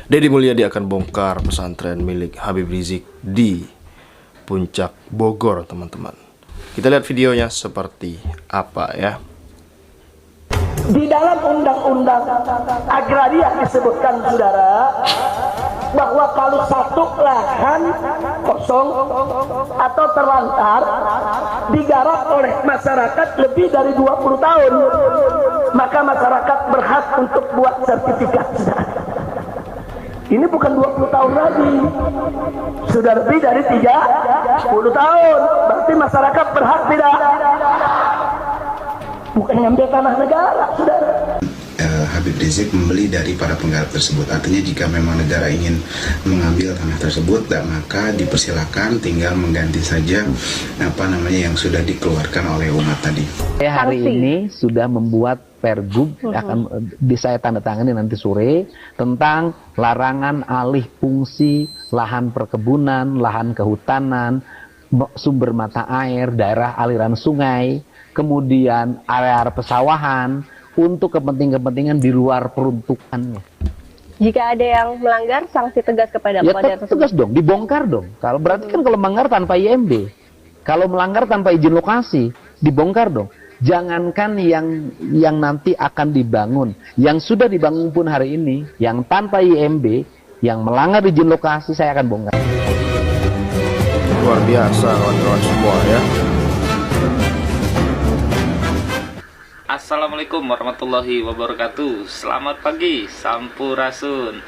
Deddy Mulyadi akan bongkar pesantren milik Habib Rizik di Puncak Bogor, teman-teman. Kita lihat videonya seperti apa ya. Di dalam undang-undang agraria disebutkan, saudara, bahwa kalau satu lahan kosong atau terlantar digarap oleh masyarakat lebih dari 20 tahun, maka masyarakat berhak untuk buat sertifikat. Ini bukan 20 tahun lagi, sudah lebih dari 30 tahun. Berarti masyarakat berhak tidak? Bukan ngambil tanah negara, saudara. Habib Rizik membeli dari para penggarap tersebut. Artinya jika memang negara ingin mengambil tanah tersebut, maka dipersilakan, tinggal mengganti saja yang sudah dikeluarkan oleh umat tadi. Saya hari ini sudah membuat pergub, akan saya tanda tangani nanti sore, tentang larangan alih fungsi lahan perkebunan, lahan kehutanan, sumber mata air, daerah aliran sungai, kemudian area pesawahan, untuk kepentingan-kepentingan di luar peruntukannya. Jika ada yang melanggar, sanksi tegas kepada ya, tegas dong, dibongkar dong. Kalau berarti kan kalau melanggar tanpa IMB, kalau melanggar tanpa izin lokasi, dibongkar dong. Jangankan yang nanti akan dibangun, yang sudah dibangun pun hari ini, yang tanpa IMB, yang melanggar izin lokasi, saya akan bongkar. Luar biasa kawan-kawan semua ya. Assalamualaikum warahmatullahi wabarakatuh. Selamat pagi, Sampurasun.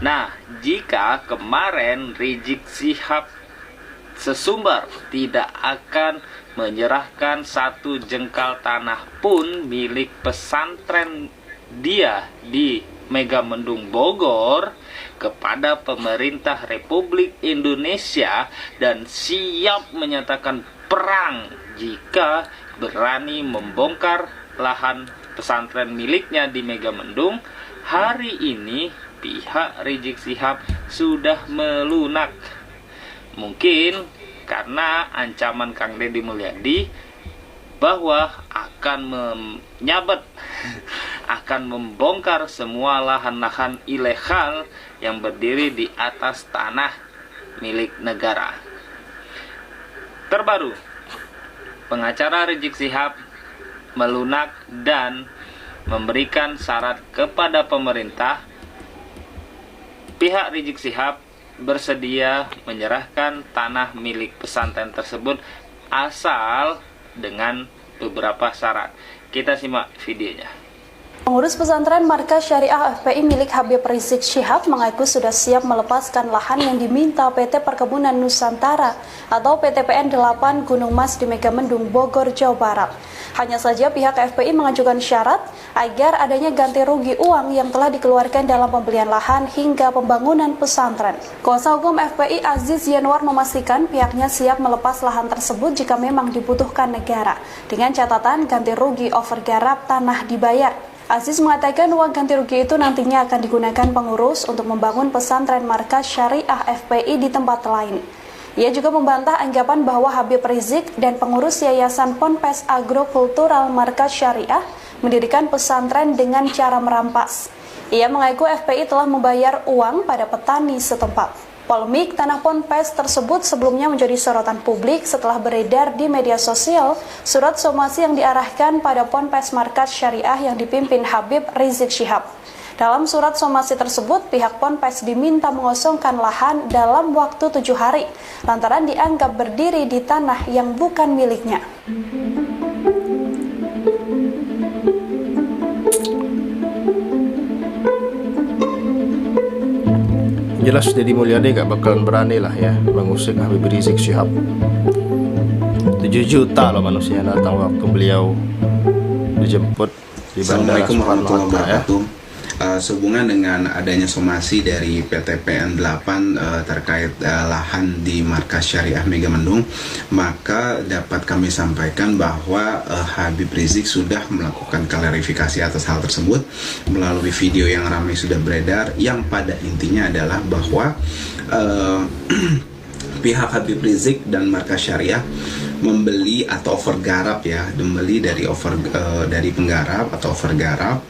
Nah, jika kemarin Rizik Syihab sesumbar tidak akan menyerahkan satu jengkal tanah pun milik pesantren dia di Megamendung Bogor kepada pemerintah Republik Indonesia dan siap menyatakan perang jika berani membongkar lahan pesantren miliknya di Megamendung, hari ini pihak Rizik Syihab sudah melunak. Mungkin karena ancaman Kang Deddy Mulyadi bahwa akan menyabet, akan membongkar semua lahan-lahan ilegal yang berdiri di atas tanah milik negara. Terbaru, pengacara Rizik Syihab melunak dan memberikan syarat kepada pemerintah. Pihak Rizik Syihab bersedia menyerahkan tanah milik pesantren tersebut asal dengan beberapa syarat. Kita simak videonya. Pengurus pesantren Markas Syariah FPI milik Habib Rizik Syihab mengaku sudah siap melepaskan lahan yang diminta PT Perkebunan Nusantara atau PTPN 8 Gunung Mas di Megamendung, Bogor, Jawa Barat. Hanya saja pihak FPI mengajukan syarat agar adanya ganti rugi uang yang telah dikeluarkan dalam pembelian lahan hingga pembangunan pesantren. Kuasa hukum FPI Aziz Yanwar memastikan pihaknya siap melepas lahan tersebut jika memang dibutuhkan negara, dengan catatan ganti rugi overgarap tanah dibayar. Aziz mengatakan uang ganti rugi itu nantinya akan digunakan pengurus untuk membangun pesantren Markas Syariah FPI di tempat lain. Ia juga membantah anggapan bahwa Habib Rizik dan pengurus Yayasan Ponpes Agrokultural Markas Syariah mendirikan pesantren dengan cara merampas. Ia mengaku FPI telah membayar uang pada petani setempat. Polemik tanah Ponpes tersebut sebelumnya menjadi sorotan publik setelah beredar di media sosial surat somasi yang diarahkan pada Ponpes Markas Syariah yang dipimpin Habib Rizik Syihab. Dalam surat somasi tersebut, pihak Ponpes diminta mengosongkan lahan dalam waktu 7 hari, lantaran dianggap berdiri di tanah yang bukan miliknya. Jelas Deddy Mulyadi gak bakalan berani lah ya mengusik Habib Rizik Syihab. 7 juta loh manusia yang datang waktu beliau dijemput di Bandara Assalamualaikum warahmatullahi Soekarno-Hatta ya. wabarakatuh. Sehubungan dengan adanya somasi dari PTPN 8 terkait lahan di Markas Syariah Megamendung, maka dapat kami sampaikan bahwa Habib Rizik sudah melakukan klarifikasi atas hal tersebut melalui video yang ramai sudah beredar, yang pada intinya adalah bahwa pihak Habib Rizik dan Markas Syariah membeli atau overgarap ya, membeli dari dari penggarap atau overgarap,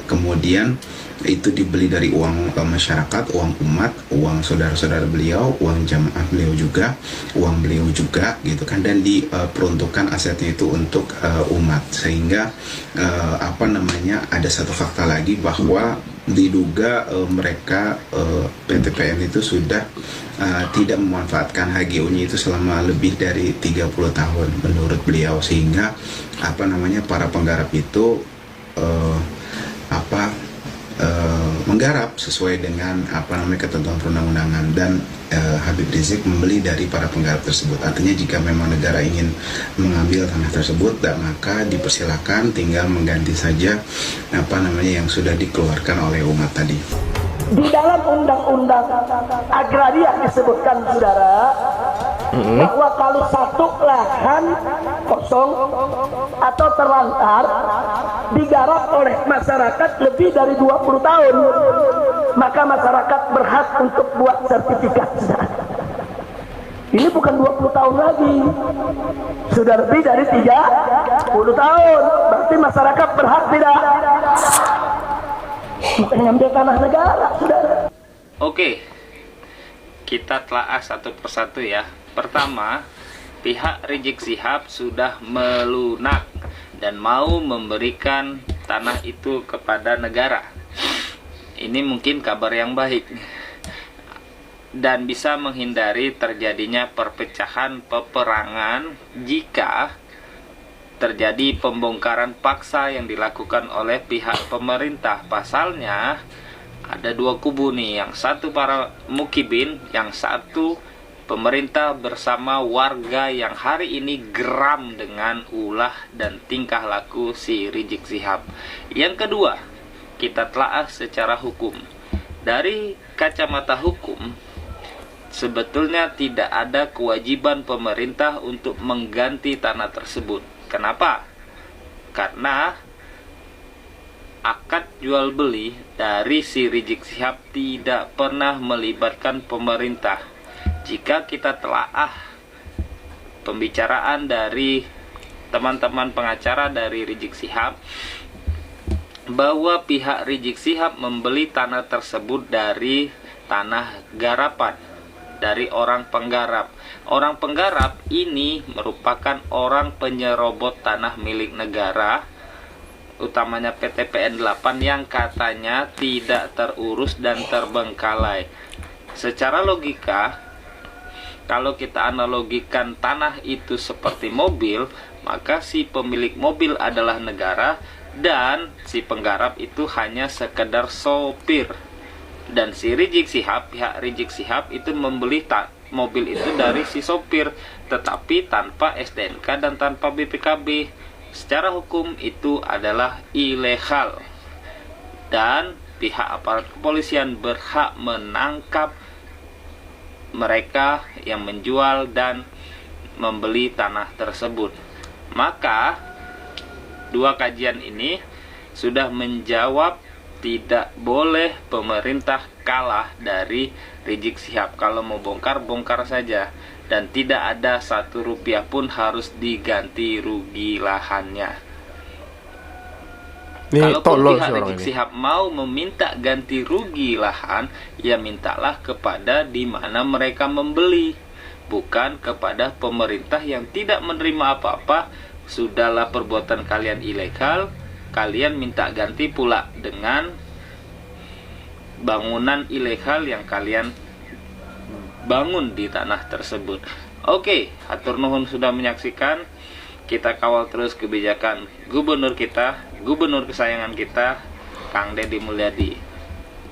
kemudian itu dibeli dari uang masyarakat, uang umat, uang saudara-saudara beliau, uang jamaah beliau juga, uang beliau juga gitu kan, dan diperuntukkan asetnya itu untuk umat. Sehingga ada satu fakta lagi bahwa diduga mereka PTPN itu sudah tidak memanfaatkan HGU-nya itu selama lebih dari 30 tahun menurut beliau, sehingga para penggarap itu menggarap sesuai dengan ketentuan perundang-undangan, dan Habib Rizik membeli dari para penggarap tersebut. Artinya jika memang negara ingin mengambil tanah tersebut, maka dipersilakan, tinggal mengganti saja yang sudah dikeluarkan oleh umat tadi. Di dalam undang-undang agraria disebutkan, saudara, bahwa kalau satu lahan kosong atau terlantar digarap oleh masyarakat lebih dari 20 tahun, maka masyarakat berhak untuk buat sertifikat. Ini bukan 20 tahun lagi, sudah lebih dari 30 tahun. Berarti masyarakat berhak tidak mengambil tanah negara, saudara. Oke, kita telaah satu persatu ya. Pertama, pihak Rizik Syihab sudah melunak dan mau memberikan tanah itu kepada negara. Ini mungkin kabar yang baik dan bisa menghindari terjadinya perpecahan peperangan jika terjadi pembongkaran paksa yang dilakukan oleh pihak pemerintah. Pasalnya ada dua kubu nih, yang satu para mukibin, yang satu pemerintah bersama warga yang hari ini geram dengan ulah dan tingkah laku si Rizik Syihab. Yang kedua, kita telaah secara hukum. Dari kacamata hukum, sebetulnya tidak ada kewajiban pemerintah untuk mengganti tanah tersebut. Kenapa? Karena akad jual beli dari si Rizik Syihab tidak pernah melibatkan pemerintah. Jika kita telaah pembicaraan dari teman-teman pengacara dari Rizik Syihab, bahwa pihak Rizik Syihab membeli tanah tersebut dari tanah garapan, dari orang penggarap. Orang penggarap ini merupakan orang penyerobot tanah milik negara, utamanya PTPN 8 yang katanya tidak terurus dan terbengkalai. Secara logika, kalau kita analogikan tanah itu seperti mobil, maka si pemilik mobil adalah negara dan si penggarap itu hanya sekedar sopir. Dan si Rizik Syihab, pihak Rizik Syihab itu membeli mobil itu dari si sopir, tetapi tanpa STNK dan tanpa BPKB. Secara hukum itu adalah ilegal, dan pihak aparat kepolisian berhak menangkap mereka yang menjual dan membeli tanah tersebut. Maka dua kajian ini sudah menjawab tidak boleh pemerintah kalah dari Rizik Syihab. Kalau mau bongkar, bongkar saja, dan tidak ada Rp1 pun harus diganti rugi lahannya. Kalaupun pihak Rizik Syihab mau meminta ganti rugi lahan, ya mintalah kepada di mana mereka membeli, bukan kepada pemerintah yang tidak menerima apa-apa. Sudahlah, perbuatan kalian ilegal, kalian minta ganti pula dengan bangunan ilegal yang kalian bangun di tanah tersebut. Oke, hatur nuhun sudah menyaksikan. Kita kawal terus kebijakan gubernur kita, gubernur kesayangan kita, Kang Deddy Mulyadi.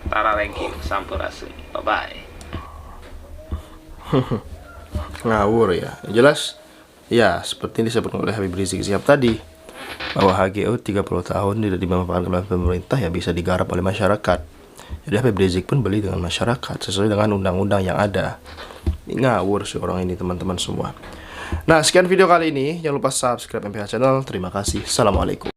Tara ranking sampurasun. Bye bye. Ngawur ya. Jelas ya, seperti yang disebut oleh Habib Rizik Syihab tadi, bahwa HGU 30 tahun tidak dimanfaatkan oleh pemerintah, ya bisa digarap oleh masyarakat. Jadi Habib Rizik pun beli dengan masyarakat sesuai dengan undang-undang yang ada. Ini ngawur sih orang ini, teman-teman semua. Nah, sekian video kali ini. Jangan lupa subscribe MPH Channel. Terima kasih. Assalamualaikum.